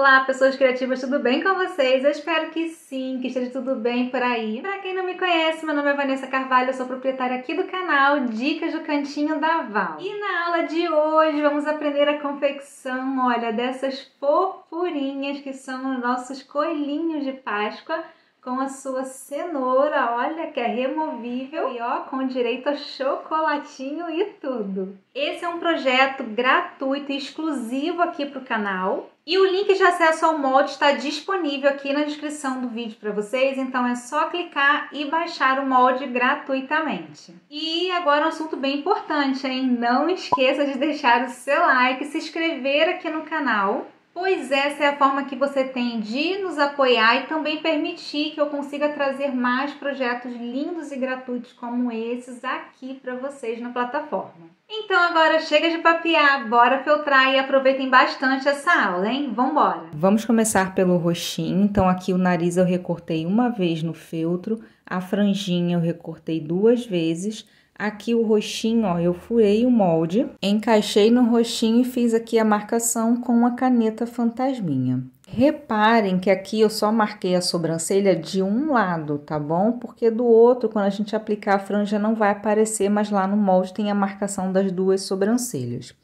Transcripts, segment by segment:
Olá, pessoas criativas, tudo bem com vocês? Eu espero que sim, que esteja tudo bem por aí. Para quem não me conhece, meu nome é Vanessa Carvalho, eu sou proprietária aqui do canal Dicas do Cantinho da Val. E na aula de hoje vamos aprender a confecção, olha, dessas fofurinhas que são os nossos coelhinhos de Páscoa, com a sua cenoura, olha, que é removível e ó, com direito a chocolatinho e tudo. Esse é um projeto gratuito e exclusivo aqui para o canal. E o link de acesso ao molde está disponível aqui na descrição do vídeo para vocês, então é só clicar e baixar o molde gratuitamente. E agora um assunto bem importante, hein? Não esqueça de deixar o seu like, se inscrever aqui no canal, pois essa é a forma que você tem de nos apoiar e também permitir que eu consiga trazer mais projetos lindos e gratuitos como esses aqui para vocês na plataforma. Então agora chega de papear, bora filtrar e aproveitem bastante essa aula, hein? Vambora! Vamos começar pelo roxinho. Então aqui o nariz eu recortei uma vez no feltro, a franjinha eu recortei 2 vezes. Aqui o roxinho, ó, eu furei o molde, encaixei no roxinho e fiz aqui a marcação com a caneta fantasminha. Reparem que aqui eu só marquei a sobrancelha de um lado, tá bom? Porque do outro, quando a gente aplicar a franja, não vai aparecer, mas lá no molde tem a marcação das 2 sobrancelhas.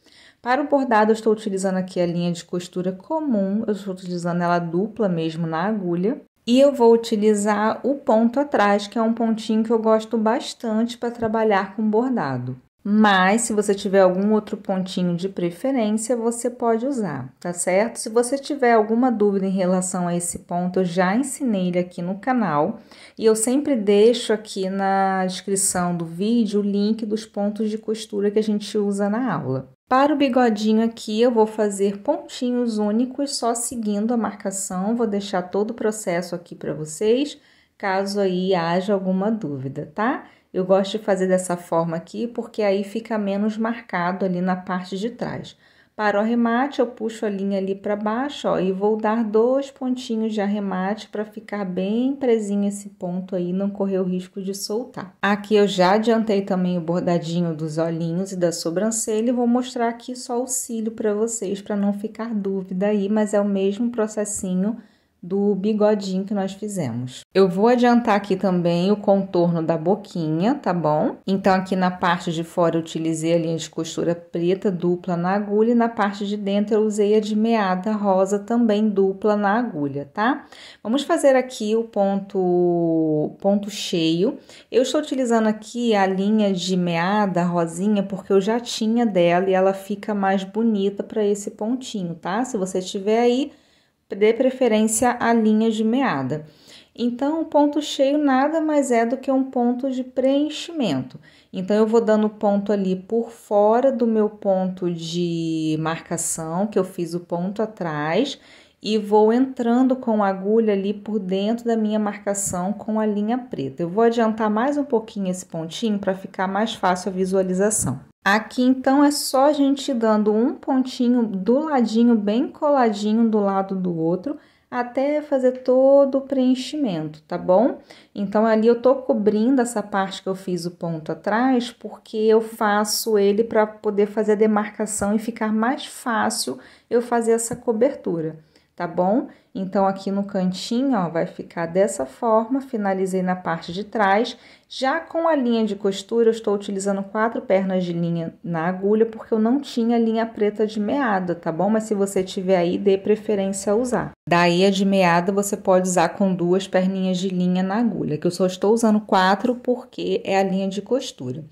Para o bordado, eu estou utilizando aqui a linha de costura comum, eu estou utilizando ela dupla mesmo na agulha. E eu vou utilizar o ponto atrás, que é um pontinho que eu gosto bastante para trabalhar com bordado. Mas, se você tiver algum outro pontinho de preferência, você pode usar, tá certo? Se você tiver alguma dúvida em relação a esse ponto, eu já ensinei ele aqui no canal. E eu sempre deixo aqui na descrição do vídeo o link dos pontos de costura que a gente usa na aula. Para o bigodinho aqui, eu vou fazer pontinhos únicos, só seguindo a marcação. Vou deixar todo o processo aqui para vocês, caso aí haja alguma dúvida, tá? Eu gosto de fazer dessa forma aqui, porque aí fica menos marcado ali na parte de trás. Para o arremate, eu puxo a linha ali para baixo, ó, e vou dar 2 pontinhos de arremate para ficar bem presinho esse ponto aí, não correr o risco de soltar. Aqui eu já adiantei também o bordadinho dos olhinhos e da sobrancelha e vou mostrar aqui só o cílio para vocês, para não ficar dúvida aí, mas é o mesmo processinho do bigodinho que nós fizemos. Eu vou adiantar aqui também o contorno da boquinha, tá bom? Então, aqui na parte de fora eu utilizei a linha de costura preta dupla na agulha e na parte de dentro eu usei a de meada rosa também dupla na agulha, tá? Vamos fazer aqui o ponto cheio. Eu estou utilizando aqui a linha de meada rosinha porque eu já tinha dela e ela fica mais bonita para esse pontinho, tá? Se você tiver aí, dê preferência à linha de meada. Então, o ponto cheio nada mais é do que um ponto de preenchimento. Então, eu vou dando ponto ali por fora do meu ponto de marcação, que eu fiz o ponto atrás, e vou entrando com a agulha ali por dentro da minha marcação com a linha preta. Eu vou adiantar mais um pouquinho esse pontinho para ficar mais fácil a visualização. Aqui, então, é só a gente ir dando um pontinho do ladinho, bem coladinho do lado do outro, até fazer todo o preenchimento, tá bom? Então, ali eu tô cobrindo essa parte que eu fiz o ponto atrás, porque eu faço ele para poder fazer a demarcação e ficar mais fácil eu fazer essa cobertura, tá bom? Então, aqui no cantinho, ó, vai ficar dessa forma, finalizei na parte de trás. Já com a linha de costura, eu estou utilizando 4 pernas de linha na agulha, porque eu não tinha linha preta de meada, tá bom? Mas se você tiver aí, dê preferência a usar. Daí, a de meada, você pode usar com 2 perninhas de linha na agulha, que eu só estou usando 4 porque é a linha de costura.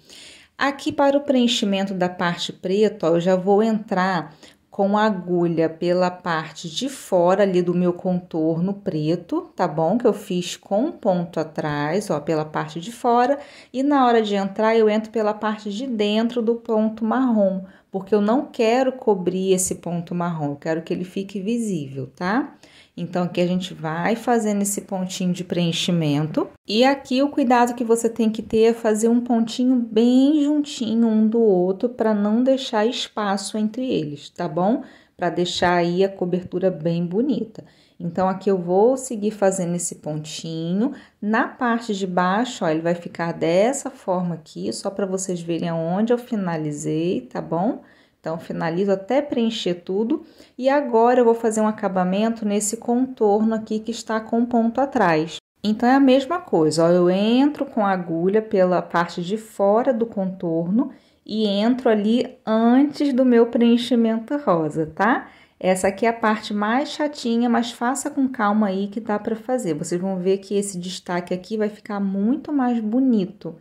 Aqui, para o preenchimento da parte preta, ó, eu já vou entrar com a agulha pela parte de fora ali do meu contorno preto, tá bom? Que eu fiz com ponto atrás, ó, pela parte de fora. E na hora de entrar, eu entro pela parte de dentro do ponto marrom, porque eu não quero cobrir esse ponto marrom, eu quero que ele fique visível, tá? Então, aqui a gente vai fazendo esse pontinho de preenchimento. E aqui o cuidado que você tem que ter é fazer um pontinho bem juntinho um do outro para não deixar espaço entre eles, tá bom? Para deixar aí a cobertura bem bonita. Então, aqui eu vou seguir fazendo esse pontinho. Na parte de baixo, ó, ele vai ficar dessa forma aqui, só para vocês verem aonde eu finalizei, tá bom? Então, finalizo até preencher tudo. E agora eu vou fazer um acabamento nesse contorno aqui que está com ponto atrás. Então, é a mesma coisa, ó, eu entro com a agulha pela parte de fora do contorno e entro ali antes do meu preenchimento rosa, tá? Essa aqui é a parte mais chatinha, mas faça com calma aí que dá pra fazer. Vocês vão ver que esse destaque aqui vai ficar muito mais bonito,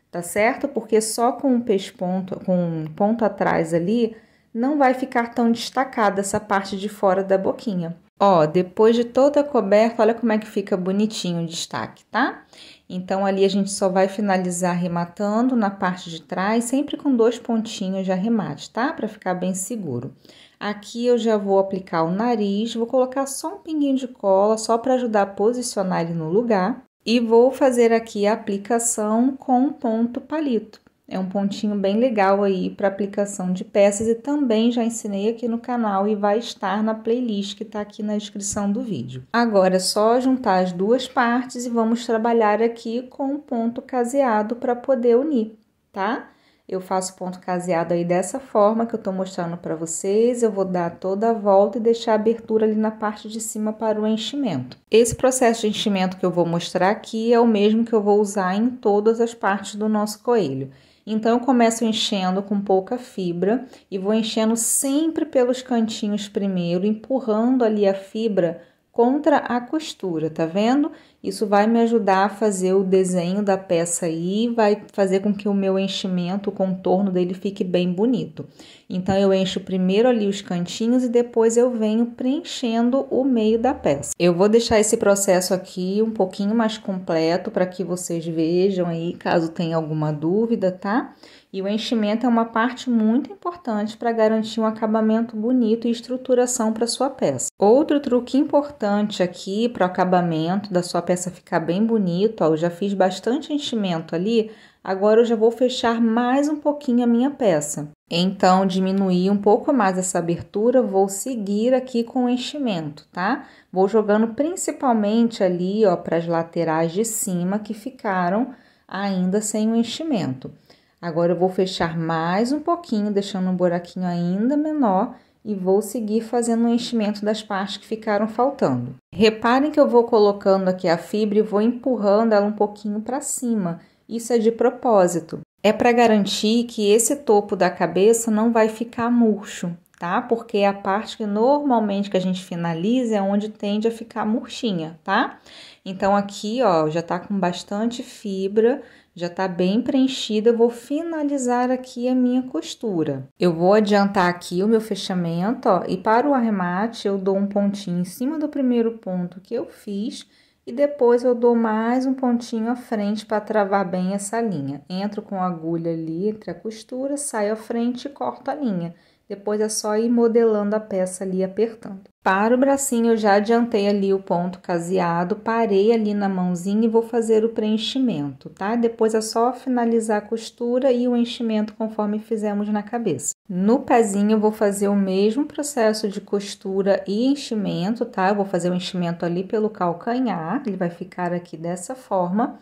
tá certo? Porque só com um pesponto, com um ponto atrás ali, não vai ficar tão destacada essa parte de fora da boquinha. Ó, depois de toda coberta, olha como é que fica bonitinho o destaque, tá? Então, ali a gente só vai finalizar arrematando na parte de trás, sempre com 2 pontinhos de arremate, tá? Pra ficar bem seguro. Aqui eu já vou aplicar o nariz, vou colocar só um pinguinho de cola, só para ajudar a posicionar ele no lugar. E vou fazer aqui a aplicação com ponto palito. É um pontinho bem legal aí para aplicação de peças e também já ensinei aqui no canal e vai estar na playlist que tá aqui na descrição do vídeo. Agora é só juntar as duas partes e vamos trabalhar aqui com um ponto caseado para poder unir, tá? Eu faço ponto caseado aí dessa forma que eu tô mostrando para vocês. Eu vou dar toda a volta e deixar a abertura ali na parte de cima para o enchimento. Esse processo de enchimento que eu vou mostrar aqui é o mesmo que eu vou usar em todas as partes do nosso coelho. Então, eu começo enchendo com pouca fibra e vou enchendo sempre pelos cantinhos primeiro, empurrando ali a fibra contra a costura, tá vendo? Isso vai me ajudar a fazer o desenho da peça aí, vai fazer com que o meu enchimento, o contorno dele fique bem bonito. Então, eu encho primeiro ali os cantinhos e depois eu venho preenchendo o meio da peça. Eu vou deixar esse processo aqui um pouquinho mais completo para que vocês vejam aí, caso tenha alguma dúvida, tá? E o enchimento é uma parte muito importante para garantir um acabamento bonito e estruturação para sua peça. Outro truque importante aqui para o acabamento da sua peça ficar bem bonito, ó, eu já fiz bastante enchimento ali, agora eu já vou fechar mais um pouquinho a minha peça. Então, diminuir um pouco mais essa abertura, vou seguir aqui com o enchimento, tá? Vou jogando principalmente ali, ó, para as laterais de cima que ficaram ainda sem o enchimento. Agora, eu vou fechar mais um pouquinho, deixando um buraquinho ainda menor e vou seguir fazendo o enchimento das partes que ficaram faltando. Reparem que eu vou colocando aqui a fibra e vou empurrando ela um pouquinho para cima. Isso é de propósito. É para garantir que esse topo da cabeça não vai ficar murcho, tá? Porque é a parte que normalmente que a gente finaliza é onde tende a ficar murchinha, tá? Então, aqui, ó, já tá com bastante fibra, já tá bem preenchida, eu vou finalizar aqui a minha costura. Eu vou adiantar aqui o meu fechamento, ó, e para o arremate eu dou um pontinho em cima do primeiro ponto que eu fiz e depois eu dou mais um pontinho à frente para travar bem essa linha. Entro com a agulha ali entre a costura, saio à frente e corto a linha. Depois é só ir modelando a peça ali, apertando. Para o bracinho, eu já adiantei ali o ponto caseado, parei ali na mãozinha e vou fazer o preenchimento, tá? Depois é só finalizar a costura e o enchimento conforme fizemos na cabeça. No pezinho, eu vou fazer o mesmo processo de costura e enchimento, tá? Eu vou fazer o enchimento ali pelo calcanhar, ele vai ficar aqui dessa forma.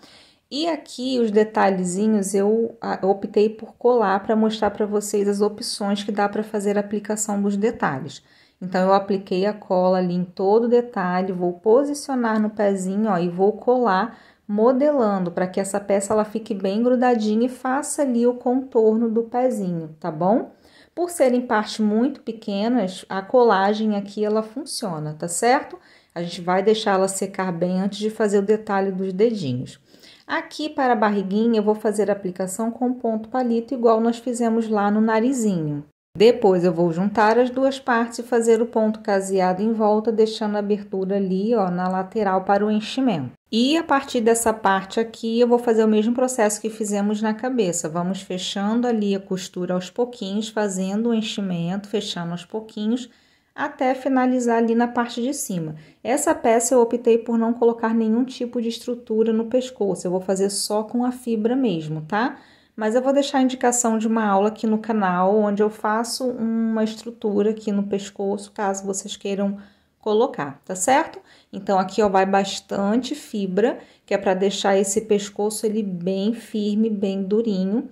E aqui os detalhezinhos eu optei por colar para mostrar para vocês as opções que dá para fazer a aplicação dos detalhes. Então, eu apliquei a cola ali em todo o detalhe, vou posicionar no pezinho, ó, e vou colar modelando para que essa peça ela fique bem grudadinha e faça ali o contorno do pezinho, tá bom? Por serem partes muito pequenas, a colagem aqui ela funciona, tá certo? A gente vai deixar ela secar bem antes de fazer o detalhe dos dedinhos. Aqui para a barriguinha eu vou fazer a aplicação com ponto palito igual nós fizemos lá no narizinho. Depois eu vou juntar as duas partes e fazer o ponto caseado em volta, deixando a abertura ali, ó, na lateral para o enchimento. E a partir dessa parte aqui eu vou fazer o mesmo processo que fizemos na cabeça. Vamos fechando ali a costura aos pouquinhos, fazendo o enchimento, fechando aos pouquinhos, até finalizar ali na parte de cima. Essa peça eu optei por não colocar nenhum tipo de estrutura no pescoço, eu vou fazer só com a fibra mesmo, tá? Mas eu vou deixar a indicação de uma aula aqui no canal, onde eu faço uma estrutura aqui no pescoço, caso vocês queiram colocar, tá certo? Então, aqui, ó, vai bastante fibra, que é para deixar esse pescoço ele bem firme, bem durinho.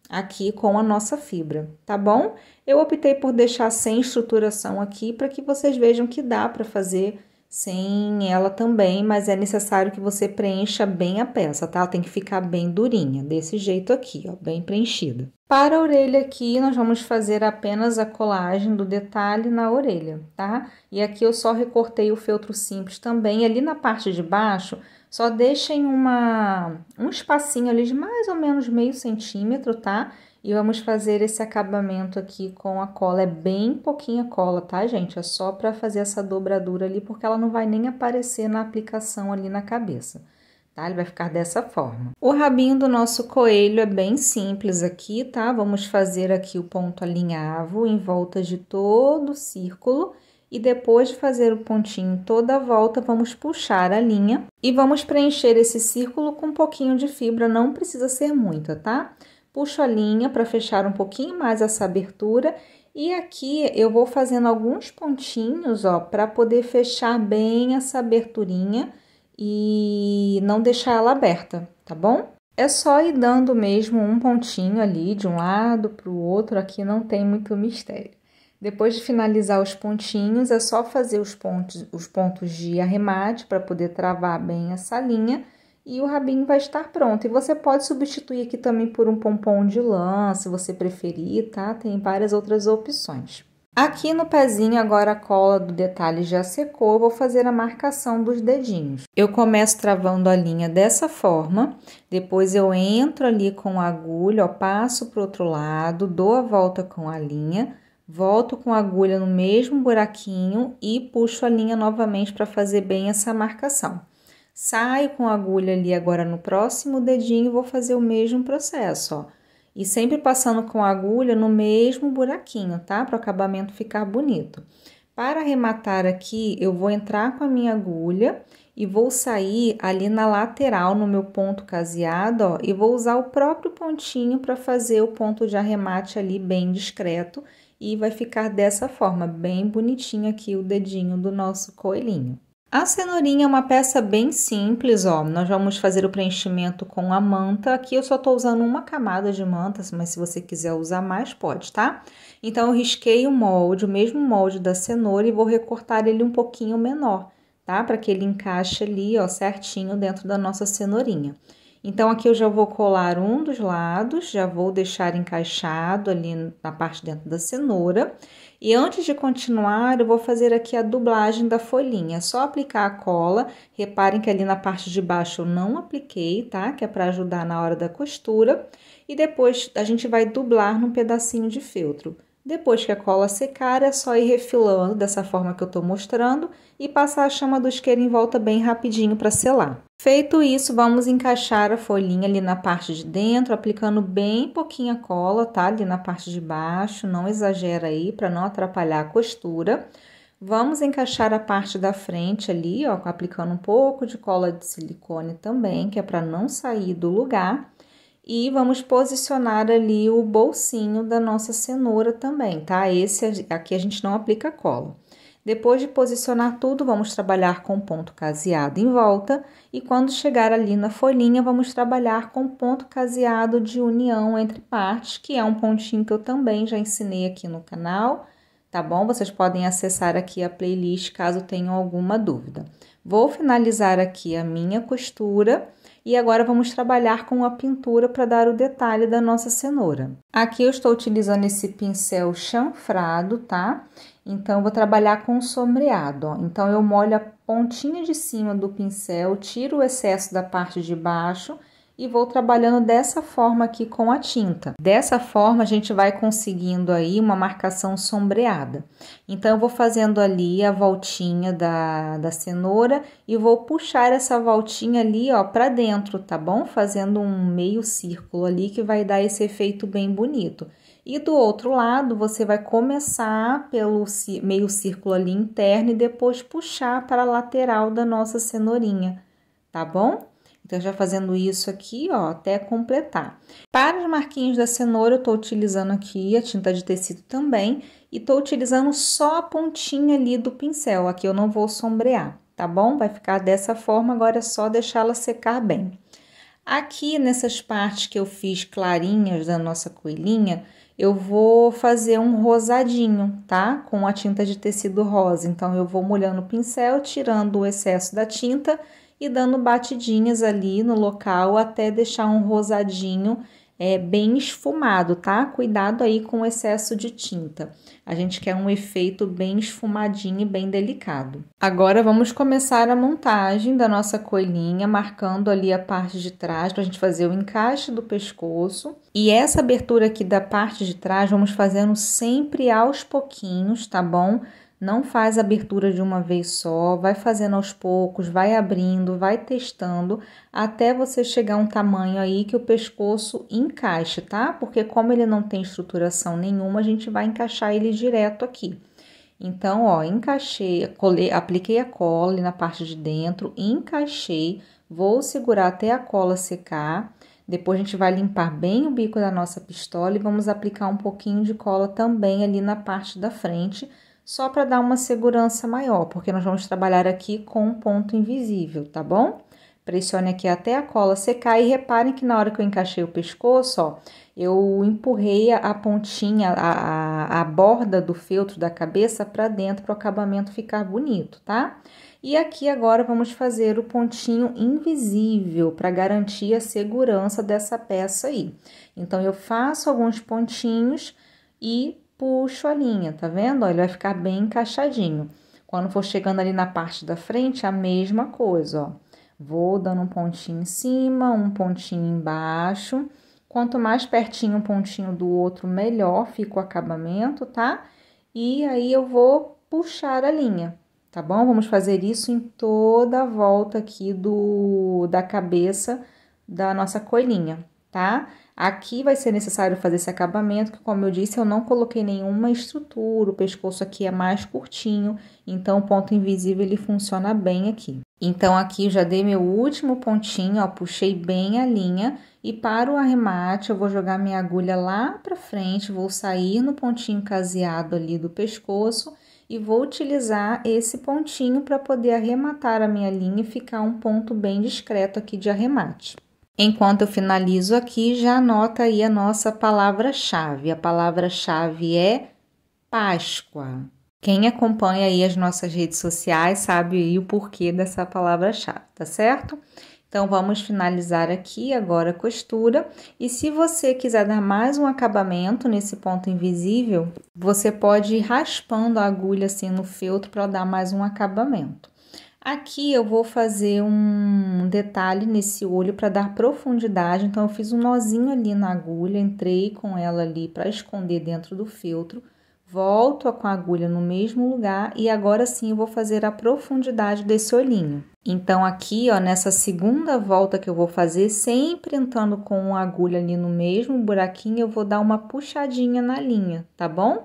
aqui com a nossa fibra, tá bom? Eu optei por deixar sem estruturação aqui para que vocês vejam que dá para fazer sem ela também, mas é necessário que você preencha bem a peça, tá? Ela tem que ficar bem durinha, desse jeito aqui, ó, bem preenchida. Para a orelha aqui, nós vamos fazer apenas a colagem do detalhe na orelha, tá? E aqui eu só recortei o feltro simples também, ali na parte de baixo, só deixem um espacinho ali de mais ou menos meio centímetro, tá? E vamos fazer esse acabamento aqui com a cola, é bem pouquinha cola, tá, gente? É só para fazer essa dobradura ali, porque ela não vai nem aparecer na aplicação ali na cabeça, tá? Ele vai ficar dessa forma. O rabinho do nosso coelho é bem simples aqui, tá? Vamos fazer aqui o ponto alinhavo em volta de todo o círculo. E depois de fazer o pontinho toda a volta, vamos puxar a linha e vamos preencher esse círculo com um pouquinho de fibra, não precisa ser muita, tá? Puxo a linha para fechar um pouquinho mais essa abertura e aqui eu vou fazendo alguns pontinhos, ó, para poder fechar bem essa aberturinha e não deixar ela aberta, tá bom? É só ir dando mesmo um pontinho ali de um lado para o outro, aqui não tem muito mistério. Depois de finalizar os pontinhos, é só fazer os pontos de arremate para poder travar bem essa linha e o rabinho vai estar pronto. E você pode substituir aqui também por um pompom de lã, se você preferir, tá? Tem várias outras opções. Aqui no pezinho, agora a cola do detalhe já secou, eu vou fazer a marcação dos dedinhos. Eu começo travando a linha dessa forma, depois eu entro ali com a agulha, ó, passo para o outro lado, dou a volta com a linha, volto com a agulha no mesmo buraquinho e puxo a linha novamente para fazer bem essa marcação. Saio com a agulha ali agora no próximo dedinho e vou fazer o mesmo processo, ó. E sempre passando com a agulha no mesmo buraquinho, tá? Para o acabamento ficar bonito. Para arrematar aqui, eu vou entrar com a minha agulha e vou sair ali na lateral, no meu ponto caseado, ó. E vou usar o próprio pontinho para fazer o ponto de arremate ali bem discreto. E vai ficar dessa forma, bem bonitinho aqui o dedinho do nosso coelhinho. A cenourinha é uma peça bem simples, ó. Nós vamos fazer o preenchimento com a manta. Aqui eu só tô usando uma camada de manta, mas se você quiser usar mais, pode, tá? Então, eu risquei o molde, o mesmo molde da cenoura, e vou recortar ele um pouquinho menor, tá? Para que ele encaixe ali, ó, certinho dentro da nossa cenourinha. Então, aqui eu já vou colar um dos lados, já vou deixar encaixado ali na parte dentro da cenoura. E antes de continuar, eu vou fazer aqui a dublagem da folhinha. É só aplicar a cola. Reparem que ali na parte de baixo eu não apliquei, tá? Que é para ajudar na hora da costura. E depois a gente vai dublar num pedacinho de feltro. Depois que a cola secar, é só ir refilando dessa forma que eu tô mostrando e passar a chama do isqueiro em volta bem rapidinho para selar. Feito isso, vamos encaixar a folhinha ali na parte de dentro, aplicando bem pouquinha cola, tá? Ali na parte de baixo, não exagera aí para não atrapalhar a costura. Vamos encaixar a parte da frente ali, ó, aplicando um pouco de cola de silicone também, que é para não sair do lugar. E vamos posicionar ali o bolsinho da nossa cenoura também, tá? Esse aqui a gente não aplica cola. Depois de posicionar tudo, vamos trabalhar com ponto caseado em volta. E quando chegar ali na folhinha, vamos trabalhar com ponto caseado de união entre partes, que é um pontinho que eu também já ensinei aqui no canal, tá bom? Vocês podem acessar aqui a playlist caso tenham alguma dúvida. Vou finalizar aqui a minha costura. E agora vamos trabalhar com a pintura para dar o detalhe da nossa cenoura. Aqui eu estou utilizando esse pincel chanfrado, tá? Então, eu vou trabalhar com sombreado, ó. Então, eu molho a pontinha de cima do pincel, tiro o excesso da parte de baixo e vou trabalhando dessa forma aqui com a tinta. Dessa forma, a gente vai conseguindo aí uma marcação sombreada. Então, eu vou fazendo ali a voltinha da cenoura e vou puxar essa voltinha ali, ó, pra dentro, tá bom? Fazendo um meio círculo ali que vai dar esse efeito bem bonito. E do outro lado, você vai começar pelo meio círculo ali interno e depois puxar para a lateral da nossa cenourinha, tá bom? Então, já fazendo isso aqui, ó, até completar. Para os marquinhos da cenoura, eu tô utilizando aqui a tinta de tecido também. E tô utilizando só a pontinha ali do pincel. Aqui eu não vou sombrear, tá bom? Vai ficar dessa forma, agora é só deixá-la secar bem. Aqui nessas partes que eu fiz clarinhas da nossa coelhinha, eu vou fazer um rosadinho, tá? Com a tinta de tecido rosa. Então, eu vou molhando o pincel, tirando o excesso da tinta e dando batidinhas ali no local até deixar um rosadinho bem esfumado, tá? Cuidado aí com o excesso de tinta. A gente quer um efeito bem esfumadinho e bem delicado. Agora, vamos começar a montagem da nossa coelhinha, marcando ali a parte de trás para a gente fazer o encaixe do pescoço. E essa abertura aqui da parte de trás, vamos fazendo sempre aos pouquinhos, tá bom? Não faz abertura de uma vez só, vai fazendo aos poucos, vai abrindo, vai testando, até você chegar a um tamanho aí que o pescoço encaixe, tá? Porque como ele não tem estruturação nenhuma, a gente vai encaixar ele direto aqui. Então, ó, encaixei, apliquei a cola ali na parte de dentro, encaixei, vou segurar até a cola secar. Depois a gente vai limpar bem o bico da nossa pistola e vamos aplicar um pouquinho de cola também ali na parte da frente, só para dar uma segurança maior, porque nós vamos trabalhar aqui com um ponto invisível, tá bom? Pressione aqui até a cola secar e reparem que na hora que eu encaixei o pescoço, ó, eu empurrei a pontinha, a borda do feltro da cabeça para dentro para o acabamento ficar bonito, tá? E aqui agora vamos fazer o pontinho invisível para garantir a segurança dessa peça aí. Então, eu faço alguns pontinhos e puxo a linha, tá vendo? Ó, ele vai ficar bem encaixadinho. Quando for chegando ali na parte da frente, a mesma coisa, ó. Vou dando um pontinho em cima, um pontinho embaixo. Quanto mais pertinho um pontinho do outro, melhor fica o acabamento, tá? E aí, eu vou puxar a linha, tá bom? Vamos fazer isso em toda a volta aqui da cabeça da nossa coelhinha, tá? Aqui vai ser necessário fazer esse acabamento, que como eu disse, eu não coloquei nenhuma estrutura, o pescoço aqui é mais curtinho, então o ponto invisível ele funciona bem aqui. Então, aqui eu já dei meu último pontinho, ó, puxei bem a linha e para o arremate eu vou jogar minha agulha lá pra frente, vou sair no pontinho caseado ali do pescoço e vou utilizar esse pontinho para poder arrematar a minha linha e ficar um ponto bem discreto aqui de arremate. Enquanto eu finalizo aqui, já anota aí a nossa palavra-chave. A palavra-chave é Páscoa. Quem acompanha aí as nossas redes sociais sabe aí o porquê dessa palavra-chave, tá certo? Então, vamos finalizar aqui agora a costura. E se você quiser dar mais um acabamento nesse ponto invisível, você pode ir raspando a agulha assim no feltro para dar mais um acabamento. Aqui eu vou fazer um detalhe nesse olho para dar profundidade, então eu fiz um nozinho ali na agulha, entrei com ela ali para esconder dentro do feltro, volto com a agulha no mesmo lugar e agora sim eu vou fazer a profundidade desse olhinho. Então aqui, ó, nessa segunda volta que eu vou fazer, sempre entrando com a agulha ali no mesmo buraquinho, eu vou dar uma puxadinha na linha, tá bom?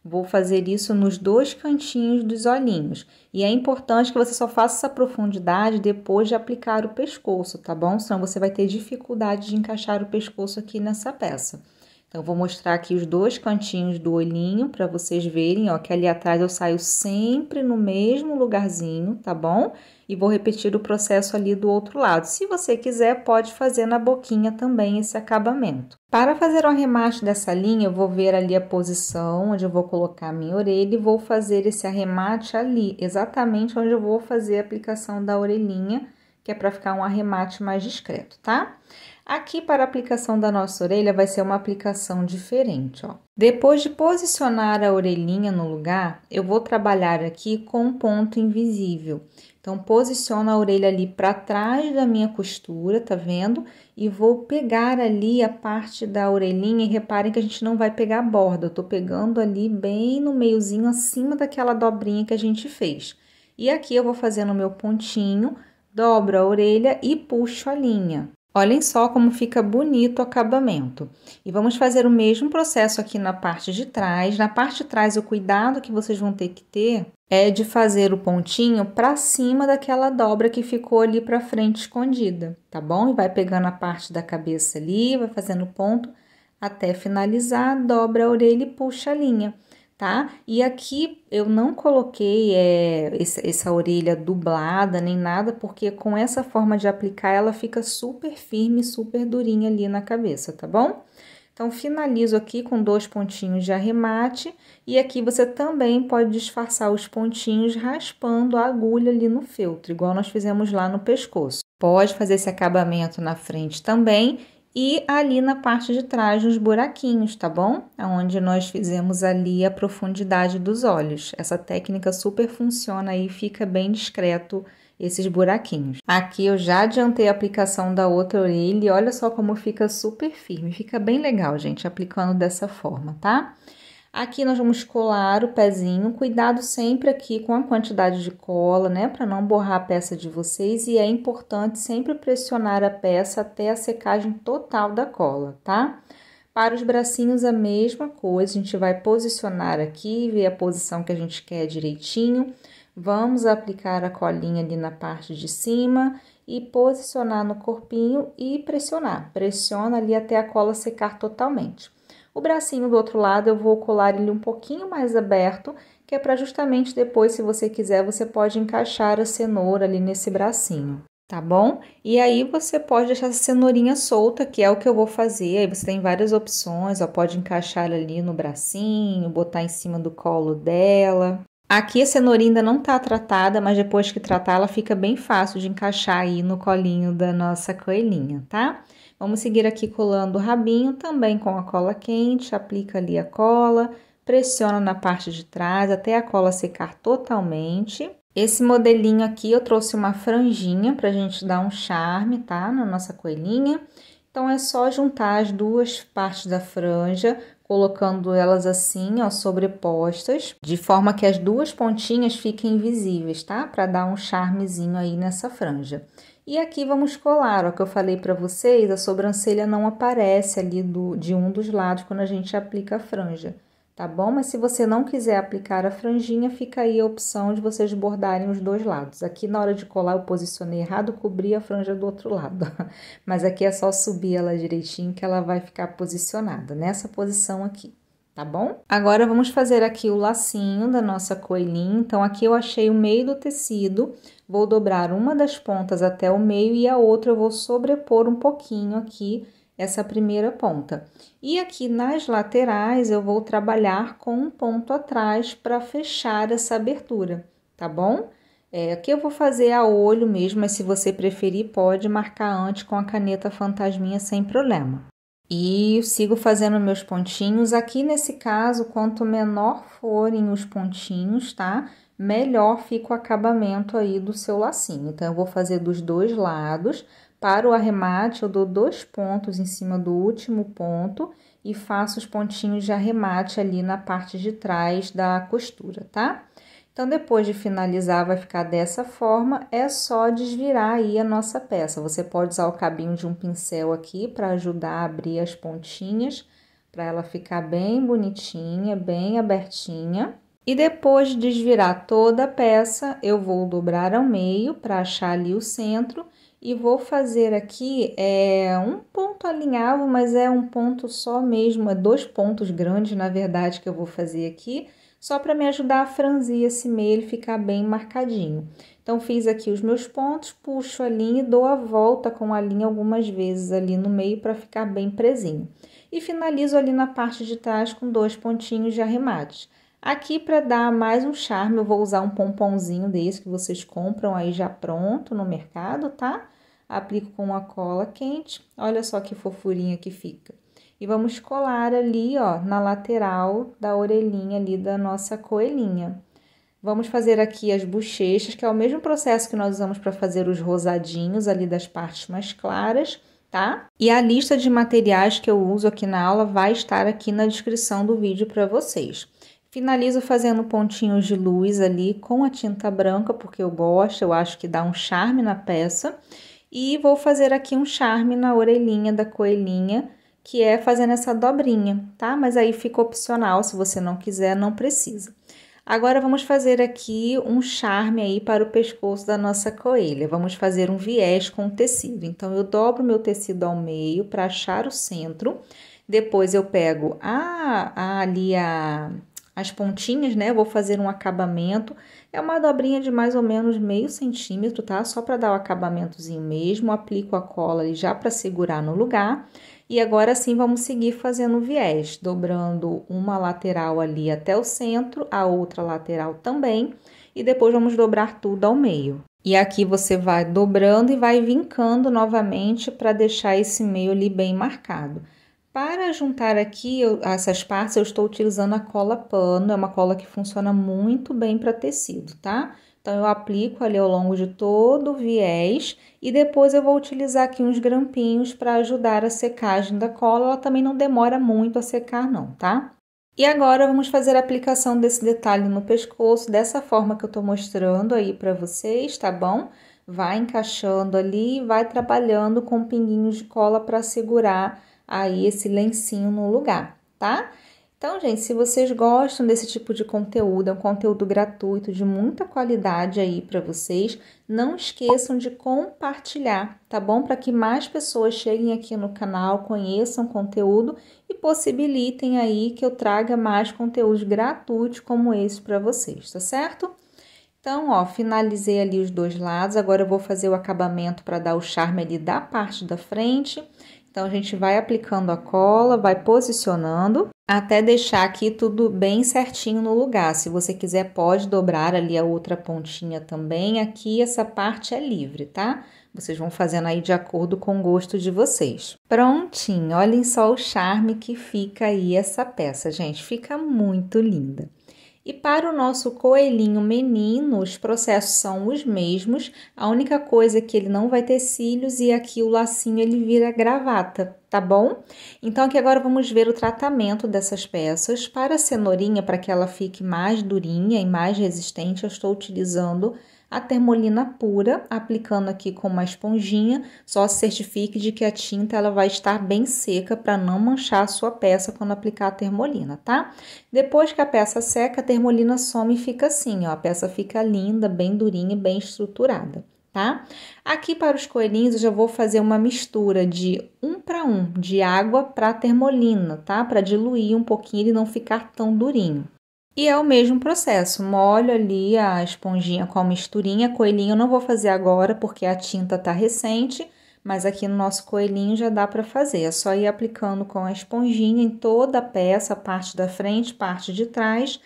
Vou fazer isso nos dois cantinhos dos olhinhos. E é importante que você só faça essa profundidade depois de aplicar o pescoço, tá bom? Senão você vai ter dificuldade de encaixar o pescoço aqui nessa peça. Então, vou mostrar aqui os dois cantinhos do olhinho para vocês verem, ó, que ali atrás eu saio sempre no mesmo lugarzinho, tá bom? E vou repetir o processo ali do outro lado. Se você quiser, pode fazer na boquinha também esse acabamento. Para fazer o arremate dessa linha, eu vou ver ali a posição onde eu vou colocar a minha orelha e vou fazer esse arremate ali, exatamente onde eu vou fazer a aplicação da orelhinha, que é para ficar um arremate mais discreto, tá? Aqui, para a aplicação da nossa orelha, vai ser uma aplicação diferente, ó. Depois de posicionar a orelhinha no lugar, eu vou trabalhar aqui com um ponto invisível. Então, posiciono a orelha ali para trás da minha costura, tá vendo? E vou pegar ali a parte da orelhinha e reparem que a gente não vai pegar a borda. Eu tô pegando ali bem no meiozinho, acima daquela dobrinha que a gente fez. E aqui eu vou fazendo o meu pontinho, dobro a orelha e puxo a linha. Olhem só como fica bonito o acabamento. E vamos fazer o mesmo processo aqui na parte de trás. Na parte de trás, o cuidado que vocês vão ter que ter é de fazer o pontinho para cima daquela dobra que ficou ali para frente escondida, tá bom? E vai pegando a parte da cabeça ali, vai fazendo ponto até finalizar, dobra a orelha e puxa a linha. tá? E aqui eu não coloquei essa orelha dublada nem nada, porque com essa forma de aplicar ela fica super firme, super durinha ali na cabeça, tá bom? Então, finalizo aqui com 2 pontinhos de arremate e aqui você também pode disfarçar os pontinhos raspando a agulha ali no feltro, igual nós fizemos lá no pescoço. Pode fazer esse acabamento na frente também e ali na parte de trás nos buraquinhos, tá bom? Onde nós fizemos ali a profundidade dos olhos. Essa técnica super funciona aí, fica bem discreto esses buraquinhos. Aqui eu já adiantei a aplicação da outra orelha e olha só como fica super firme. Fica bem legal, gente, aplicando dessa forma, tá? Aqui nós vamos colar o pezinho, cuidado sempre aqui com a quantidade de cola, né, para não borrar a peça de vocês, e é importante sempre pressionar a peça até a secagem total da cola, tá? Para os bracinhos a mesma coisa, a gente vai posicionar aqui, ver a posição que a gente quer direitinho, vamos aplicar a colinha ali na parte de cima e posicionar no corpinho e pressionar, pressiona ali até a cola secar totalmente. O bracinho do outro lado eu vou colar ele um pouquinho mais aberto, que é para justamente depois, se você quiser, você pode encaixar a cenoura ali nesse bracinho, tá bom? E aí você pode deixar essa cenourinha solta, que é o que eu vou fazer. Aí você tem várias opções, ó, pode encaixar ali no bracinho, botar em cima do colo dela. Aqui a cenourinha ainda não tá tratada, mas depois que tratar ela fica bem fácil de encaixar aí no colinho da nossa coelhinha, tá? Vamos seguir aqui colando o rabinho, também com a cola quente, aplica ali a cola, pressiona na parte de trás até a cola secar totalmente. Esse modelinho aqui eu trouxe uma franjinha pra gente dar um charme, tá? Na nossa coelhinha. Então, é só juntar as duas partes da franja, colocando elas assim, ó, sobrepostas, de forma que as duas pontinhas fiquem visíveis, tá? Pra dar um charmezinho aí nessa franja. E aqui vamos colar, ó, que eu falei pra vocês, a sobrancelha não aparece ali de um dos lados quando a gente aplica a franja, tá bom? Mas se você não quiser aplicar a franjinha, fica aí a opção de vocês bordarem os dois lados. Aqui na hora de colar eu posicionei errado, cobri a franja do outro lado, mas aqui é só subir ela direitinho que ela vai ficar posicionada nessa posição aqui. Tá bom? Agora, vamos fazer aqui o lacinho da nossa coelhinha. Então, aqui eu achei o meio do tecido, vou dobrar uma das pontas até o meio e a outra eu vou sobrepor um pouquinho aqui, essa primeira ponta. E aqui nas laterais, eu vou trabalhar com um ponto atrás para fechar essa abertura, tá bom? Aqui eu vou fazer a olho mesmo, mas se você preferir, pode marcar antes com a caneta fantasminha sem problema. E sigo fazendo meus pontinhos. Aqui nesse caso, quanto menor forem os pontinhos, tá? Melhor fica o acabamento aí do seu lacinho. Então, eu vou fazer dos dois lados. Para o arremate, eu dou 2 pontos em cima do último ponto e faço os pontinhos de arremate ali na parte de trás da costura, tá? Então, depois de finalizar, vai ficar dessa forma, é só desvirar aí a nossa peça. Você pode usar o cabinho de um pincel aqui para ajudar a abrir as pontinhas, para ela ficar bem bonitinha, bem abertinha. E depois de desvirar toda a peça, eu vou dobrar ao meio para achar ali o centro e vou fazer aqui um ponto alinhavo, mas é um ponto só mesmo, é 2 pontos grandes, na verdade, que eu vou fazer aqui, só para me ajudar a franzir esse meio, ele ficar bem marcadinho. Então, fiz aqui os meus pontos, puxo a linha e dou a volta com a linha algumas vezes ali no meio para ficar bem presinho. E finalizo ali na parte de trás com 2 pontinhos de arremate. Aqui, para dar mais um charme, eu vou usar um pomponzinho desse que vocês compram aí já pronto no mercado, tá? Aplico com uma cola quente, olha só que fofurinha que fica. E vamos colar ali, ó, na lateral da orelhinha ali da nossa coelhinha. Vamos fazer aqui as bochechas, que é o mesmo processo que nós usamos para fazer os rosadinhos ali das partes mais claras, tá? E a lista de materiais que eu uso aqui na aula vai estar aqui na descrição do vídeo para vocês. Finalizo fazendo pontinhos de luz ali com a tinta branca, porque eu gosto, eu acho que dá um charme na peça. E vou fazer aqui um charme na orelhinha da coelhinha, que é fazendo essa dobrinha, tá? Mas aí fica opcional, se você não quiser, não precisa. Agora, vamos fazer aqui um charme aí para o pescoço da nossa coelha. Vamos fazer um viés com o tecido. Então, eu dobro meu tecido ao meio para achar o centro. Depois, eu pego ali as pontinhas, né? Eu vou fazer um acabamento. É uma dobrinha de mais ou menos meio centímetro, tá? Só para dar o acabamentozinho mesmo. Aplico a cola ali já para segurar no lugar. E agora sim vamos seguir fazendo o viés, dobrando uma lateral ali até o centro, a outra lateral também. E depois vamos dobrar tudo ao meio. E aqui você vai dobrando e vai vincando novamente para deixar esse meio ali bem marcado. Para juntar aqui essas partes, eu estou utilizando a cola pano, é uma cola que funciona muito bem para tecido, tá? Então, eu aplico ali ao longo de todo o viés e depois eu vou utilizar aqui uns grampinhos para ajudar a secagem da cola. Ela também não demora muito a secar não, tá? E agora, vamos fazer a aplicação desse detalhe no pescoço, dessa forma que eu tô mostrando aí para vocês, tá bom? Vai encaixando ali e vai trabalhando com pinguinhos de cola para segurar aí esse lencinho no lugar, tá? Então, gente, se vocês gostam desse tipo de conteúdo, é um conteúdo gratuito, de muita qualidade aí para vocês, não esqueçam de compartilhar, tá bom? Para que mais pessoas cheguem aqui no canal, conheçam o conteúdo e possibilitem aí que eu traga mais conteúdos gratuitos como esse para vocês, tá certo? Então, ó, finalizei ali os dois lados, agora eu vou fazer o acabamento para dar o charme ali da parte da frente. Então, a gente vai aplicando a cola, vai posicionando, até deixar aqui tudo bem certinho no lugar. Se você quiser, pode dobrar ali a outra pontinha também. Aqui, essa parte é livre, tá? Vocês vão fazendo aí de acordo com o gosto de vocês. Prontinho, olhem só o charme que fica aí essa peça, gente. Fica muito linda. E para o nosso coelhinho menino, os processos são os mesmos, a única coisa é que ele não vai ter cílios e aqui o lacinho ele vira gravata, tá bom? Então, aqui agora vamos ver o tratamento dessas peças. Para a cenourinha, para que ela fique mais durinha e mais resistente, eu estou utilizando a termolina pura, aplicando aqui com uma esponjinha. Só se certifique de que a tinta ela vai estar bem seca para não manchar a sua peça quando aplicar a termolina, tá? Depois que a peça seca, a termolina some e fica assim, ó, a peça fica linda, bem durinha e bem estruturada, tá? Aqui para os coelhinhos eu já vou fazer uma mistura de 1 para 1, de água para termolina, tá? Para diluir um pouquinho e não ficar tão durinho. E é o mesmo processo, molho ali a esponjinha com a misturinha. Coelhinho eu não vou fazer agora porque a tinta tá recente, mas aqui no nosso coelhinho já dá para fazer. É só ir aplicando com a esponjinha em toda a peça, parte da frente, parte de trás,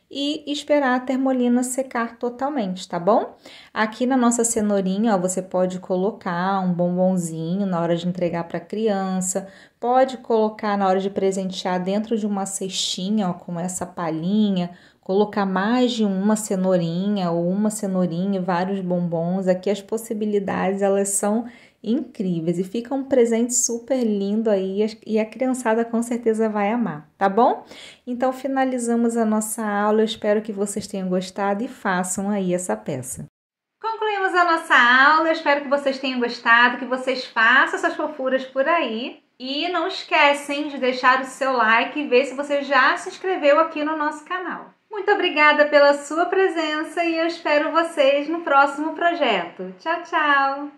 e esperar a termolina secar totalmente, tá bom? Aqui na nossa cenourinha, ó, você pode colocar um bombonzinho na hora de entregar para criança, pode colocar na hora de presentear dentro de uma cestinha, ó, com essa palhinha, colocar mais de uma cenourinha ou uma cenourinha e vários bombons. Aqui as possibilidades, elas são incríveis e fica um presente super lindo aí e a criançada com certeza vai amar, tá bom? Então, finalizamos a nossa aula, eu espero que vocês tenham gostado e façam aí essa peça. Concluímos a nossa aula, eu espero que vocês tenham gostado, que vocês façam essas fofuras por aí. E não esquecem de deixar o seu like e ver se você já se inscreveu aqui no nosso canal. Muito obrigada pela sua presença e eu espero vocês no próximo projeto. Tchau, tchau!